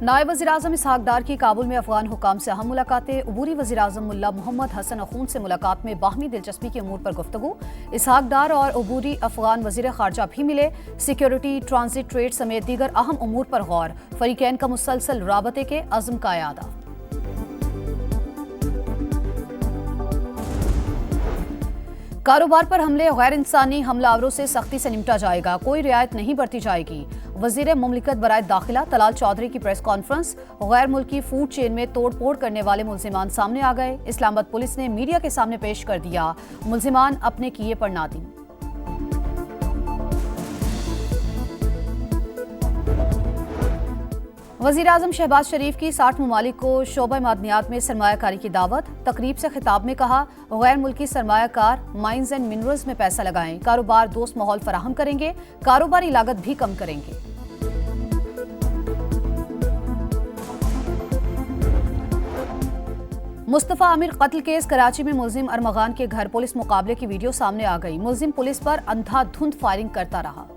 नायब वज़ीर-ए-आज़म इसहाक डार की काबुल में अफगान हुकाम से अहम मुलाकातें। अबूरी वज़ीर-ए-आज़म मुल्ला मोहम्मद हसन अखून से मुलाकात में बाहमी दिलचस्पी के अमूर पर गुफ्तगू। इसहाक डार और अबूरी अफगान वज़ीर ख़ारजा भी मिले। सिक्योरिटी, ट्रांजिट, ट्रेड समेत दीगर अहम अमूर पर गौर। फ़रीक़ैन का मुसलसल राबते के अज़्म का यादा। कारोबार पर हमले, गैर इंसानी हमलावरों से सख्ती से निपटा जाएगा, कोई रियायत नहीं बरती जाएगी। वज़ीर मुमलिकत बराए दाखिला तलाल चौधरी की प्रेस कॉन्फ्रेंस। गैर मुल्की फूड चेन में तोड़ फोड़ करने वाले मुल्जिमान सामने आ गए। इस्लामाबाद पुलिस ने मीडिया के सामने पेश कर दिया मुल्जिमान अपने किए पर नादिम। वज़ीर-ए-आज़म शहबाज शरीफ की 60 ममालिक को शोबा मादनियात में सरमायाकारी की दावत। तकरीब से खिताब में कहा, गैर मुल्की सरमायाकार माइंस एंड मिनरल्स में पैसा लगाएं, कारोबार दोस्त माहौल फराहम करेंगे, कारोबारी लागत भी कम करेंगे। मुस्तफ़ा आमिर कत्ल केस। कराची में मुल्जिम अरमगान के घर पुलिस मुकाबले की वीडियो सामने आ गई। मुल्जिम पुलिस पर अंधाधुंध फायरिंग करता रहा।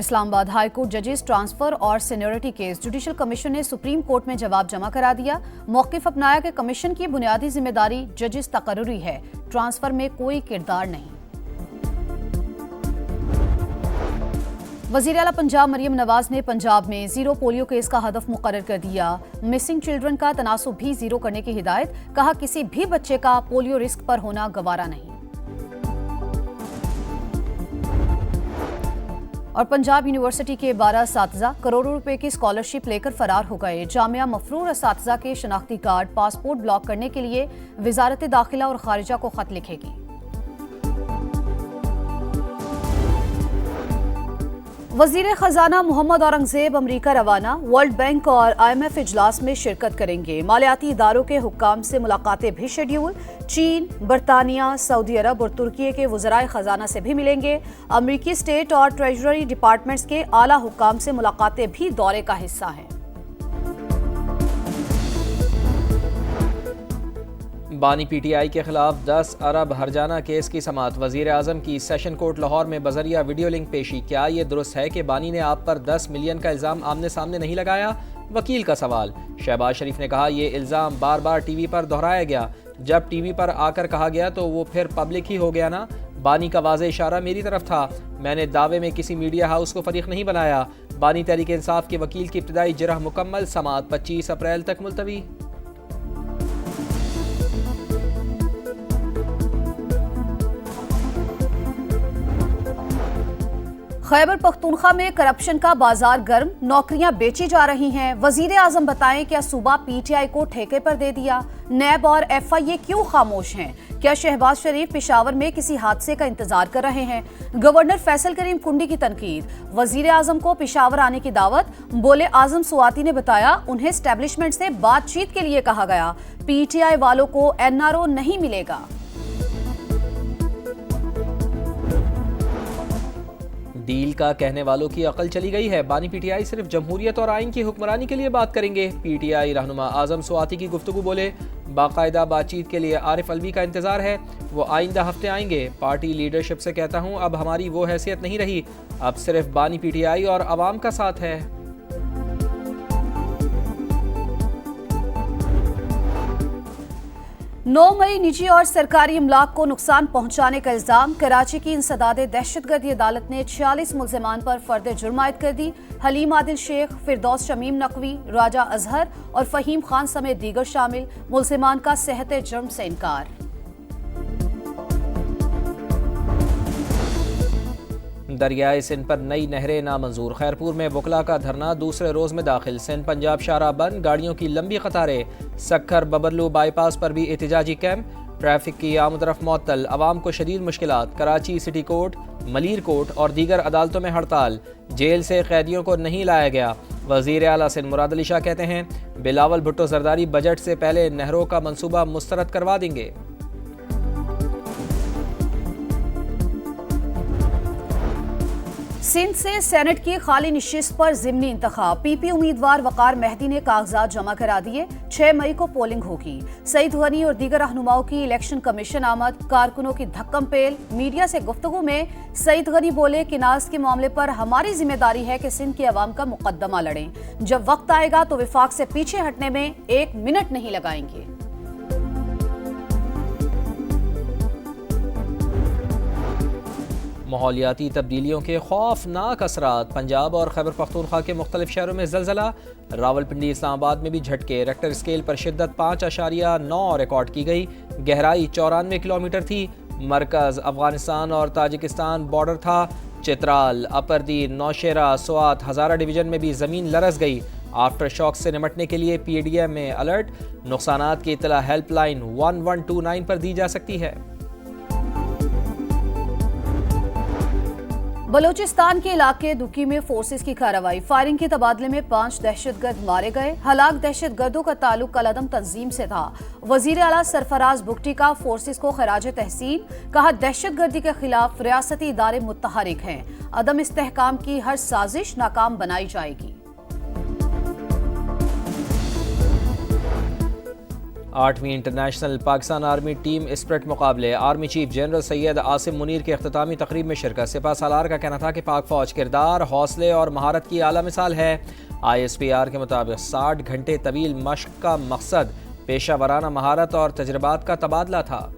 इस्लामाबाद हाई कोर्ट जजेस ट्रांसफर और सीनियरिटी केस। जुडिशल कमीशन ने सुप्रीम कोर्ट में जवाब जमा करा दिया। मौक़िफ़ अपनाया कि कमीशन की बुनियादी जिम्मेदारी जजेस तकर्रुरी है, ट्रांसफर में कोई किरदार नहीं। वज़ीर आला पंजाब मरियम नवाज ने पंजाब में जीरो पोलियो केस का हदफ मुकर्रर कर दिया। मिसिंग चिल्ड्रन का तनासुब भी जीरो करने की हिदायत। कहा, किसी भी बच्चे का पोलियो रिस्क पर होना गवारा नहीं। और पंजाब यूनिवर्सिटी के 12 असातिज़ा करोड़ों रुपए की स्कॉलरशिप लेकर फरार हो गए। जामिया मफरूर असातिज़ा के शनाख्ती कार्ड, पासपोर्ट ब्लॉक करने के लिए वज़ारत दाखिला और खारिजा को खत लिखेगी। वज़ीर ख़जाना मोहम्मद औरंगज़ेब अमरीका रवाना। वर्ल्ड बैंक और IMF इजलास में शिरकत करेंगे। मालियाती इदारों के हुक्काम से मुलाकातें भी शेड्यूल। चीन, बरतानिया, सऊदी अरब और तुर्की के वज़राए ख़जाना से भी मिलेंगे। अमरीकी स्टेट और ट्रेजरी डिपार्टमेंट्स के आला हुक्काम से मुलाकातें भी दौरे का हिस्सा हैं। बानी PTI के खिलाफ 10 अरब हरजाना केस की समाअत। वज़ीर-ए-आज़म की सेशन कोर्ट लाहौर में बजरिया वीडियो लिंक पेशी। क्या ये दुरुस्त है कि बानी ने आप पर 10 मिलियन का इल्ज़ाम आमने सामने नहीं लगाया? वकील का सवाल। शहबाज शरीफ ने कहा, ये इल्ज़ाम बार बार TV पर दोहराया गया। जब TV पर आकर कहा गया तो वो फिर पब्लिक ही हो गया ना। बानी का वाज़े इशारा मेरी तरफ था। मैंने दावे में किसी मीडिया हाउस को फरीक नहीं बनाया। बानी तहरीक इंसाफ के वकील की इब्तदाई जिरह मुकम्मल। समाअत 25 अप्रैल तक मुलतवी। खैबर पख्तूनख्वा में करप्शन का बाजार गर्म, नौकरियां बेची जा रही हैं। वज़ीर-ए-आज़म बताएं, क्या सूबा PTI को ठेके पर दे दिया? नैब और FIA क्यों खामोश हैं? क्या शहबाज शरीफ पेशावर में किसी हादसे का इंतजार कर रहे हैं? गवर्नर फैसल करीम कुंडी की तनकीद। वज़ीर-ए-आज़म को पेशावर आने की दावत। बोले, आज़म सुवाती ने बताया उन्हें एस्टेब्लिशमेंट से बातचीत के लिए कहा गया। PTI वालों को NRO नहीं मिलेगा। डील का कहने वालों की अकल चली गई है। बानी PTI सिर्फ जमहूरियत और आइन की हुक्मरानी के लिए बात करेंगे। PTI रहनुमा आज़म सुवाती की गुफ्तगू। बोले, बाकायदा बातचीत के लिए आरिफ अलवी का इंतज़ार है, वो आइंदा हफ्ते आएंगे। पार्टी लीडरशिप से कहता हूँ, अब हमारी वो हैसियत नहीं रही, अब सिर्फ बानी PTI और अवाम का साथ है। 9 मई निजी और सरकारी इमलाक को नुकसान पहुंचाने का इल्जाम। कराची की इंसदादे दहशतगर्दी अदालत ने 46 मुल्जिमान पर फर्द जुर्म आयद कर दी। हलीम आदिल शेख, फिरदौस शमीम नकवी, राजा अजहर और फहीम खान समेत दीगर शामिल। मुल्जिमान का सेहत जुर्म से इनकार। दरियाए सिंध पर नई नहरें नामंजूर। खैरपुर में वकला का धरना दूसरे रोज में दाखिल। सिंध पंजाब शाहराह बंद, गाड़ियों की लंबी कतारें। सक्खर बबरलू बाईपास पर भी एहतिजाजी कैंप। ट्रैफिक की आमदरफ मुअत्तल, अवाम को शदीद मुश्किलात। Karachi city court, Malir court और दीगर अदालतों में हड़ताल। जेल से कैदियों को नहीं लाया गया। वज़ीर आला सिंध मुराद अली शाह कहते हैं, बिलावल भुट्टो जरदारी बजट से पहले नहरों का मंसूबा मुस्तरद करवा देंगे। सिंध से सेनेट की खाली निशिस्त पर ज़िमनी इंतखाब। पीपी उम्मीदवार वकार मेहदी ने कागजात जमा करा दिए। 6 मई को पोलिंग होगी। सईद गनी और दीगर रहनुमाओं की इलेक्शन कमीशन आमद। कारकुनों की धक्कम पेल। मीडिया से गुफ्तगू में सईद गनी बोले कि नाज के मामले पर हमारी जिम्मेदारी है कि सिंध की अवाम का मुकदमा लड़ें। जब वक्त आएगा तो विफाक से पीछे हटने में 1 मिनट नहीं लगाएंगे। माहौलियाती तब्दीलियों के खौफनाक असरात। पंजाब और खैबर पख्तूनख्वा के मुख्तलिफ शहरों में ज़लज़ला। रावलपिंडी इस्लामाबाद में भी झटके। रेक्टर स्केल पर शिद्दत 5.9 रिकॉर्ड की गई। गहराई 94 किलोमीटर थी। मरकज़ अफगानिस्तान और ताजिकिस्तान बॉर्डर था। चित्राल, अपरदीन, नौशेरा, स्वात, हज़ारा डिवीज़न में भी ज़मीन लरस गई। आफ्टर शॉक से निपटने के लिए PDM में अलर्ट। नुकसानात की इत्तला हेल्पलाइन 1129 पर दी जा सकती है। बलूचिस्तान के इलाके दुकी में फोर्सेस की कार्रवाई। फायरिंग के तबादले में 5 दहशतगर्द मारे गए। हलाक दहशतगर्दों का ताल्लुक कलअदम तंजीम से था। वजीर आला सरफराज बुगटी का फोर्सेस को खराज तहसीन। कहा, दहशतगर्दी के खिलाफ रियासती इदारे मुतहरिक हैं। अदम इस्तेहकाम की हर साजिश नाकाम बनाई जाएगी। 8वीं international Pakistan army team spirit मुकाबले। Army chief general Syed Asim Munir के अख्तामी तकरीब में शिरकत। सिपा सालार का कहना था कि पाक फौज किरदार, हौसले और महारत की आला मिसाल है। ISPR के मुताबिक 60 घंटे तवील मश्क का मकसद पेशा वराना महारत और तजर्बात का तबादला था।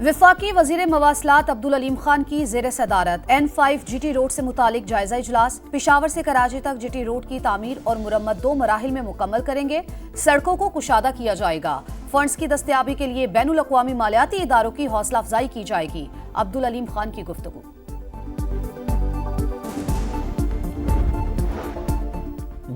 विफाकी वजीर मवासलात अब्दुल अलीम खान की ज़ेर सदारत N5 GT रोड से मुतालिक जायजा इजलास। पिशावर से कराची तक GT रोड की तामीर और मुरम्मत 2 मराहिल में मुकम्मल करेंगे। सड़कों को कुशादा किया जाएगा। फंड्स की दस्तयाबी के लिए बैनुल अक़वामी मालियाती इदारों की हौसला अफजाई की जाएगी। अब्दुल अलीम खान की गुफ्तगू।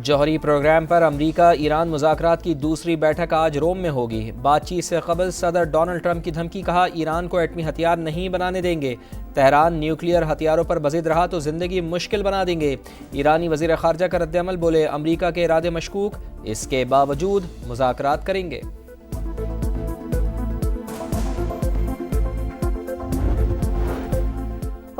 जौहरी प्रोग्राम पर अमरीका ईरान मुज़ाकरात की दूसरी बैठक आज रोम में होगी। बातचीत से कबल सदर डोनाल्ड ट्रंप की धमकी। कहा, ईरान को एटमी हथियार नहीं बनाने देंगे। तेहरान न्यूक्लियर हथियारों पर बज़िद रहा तो जिंदगी मुश्किल बना देंगे। ईरानी वज़ीर ख़ारजा का रद्द-ए-अमल। बोले, अमरीका के इरादे मशकूक, इसके बावजूद मुज़ाकरात करेंगे।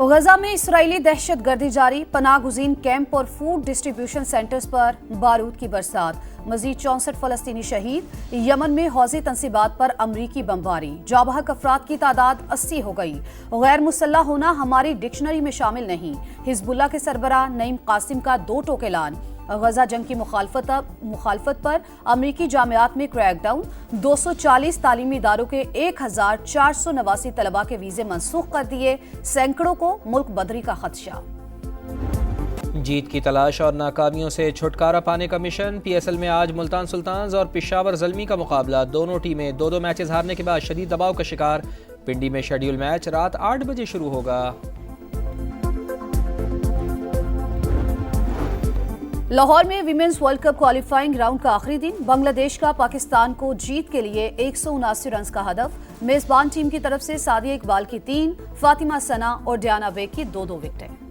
गजा में इसराइली दहशतगर्दी जारी। पनाहगुज़ीन कैंप और फूड डिस्ट्रीब्यूशन सेंटर्स पर बारूद की बरसात। मजीद 64 फलस्तीनी शहीद। यमन में हौज़ी तंसीबात पर अमरीकी बमबारी। जाबहक अफराद की तादाद 80 हो गई। गैर मुसल्लह होना हमारी डिक्शनरी में शामिल नहीं। हिजबुल्लाह के सरबराह नईम कासिम का 2 टोक ऐलान। गजा जंग की मुखालफत पर अमरीकी जामियात में क्रैकडाउन। 240 तालीमी इदारों के 1489 तलबा के वीज़े मनसूख कर दिए। सैकड़ों को मुल्क बदरी का खदशा। जीत की तलाश और नाकामियों से छुटकारा पाने का मिशन। PSL में आज मुल्तान सुल्तान्स और पेशावर ज़ल्मी का मुकाबला। दोनों टीमें 2-2 मैचेस हारने के बाद शदीद दबाव का शिकार। पिंडी में शेड्यूल मैच रात 8 बजे शुरू होगा। लाहौर में women's world cup qualifying round का आखिरी दिन। बांग्लादेश का पाकिस्तान को जीत के लिए 179 रन का हदफ। मेजबान टीम की तरफ से सादिया इकबाल की 3, फातिमा सना और डियाना बेग की 2-2 विकेटें।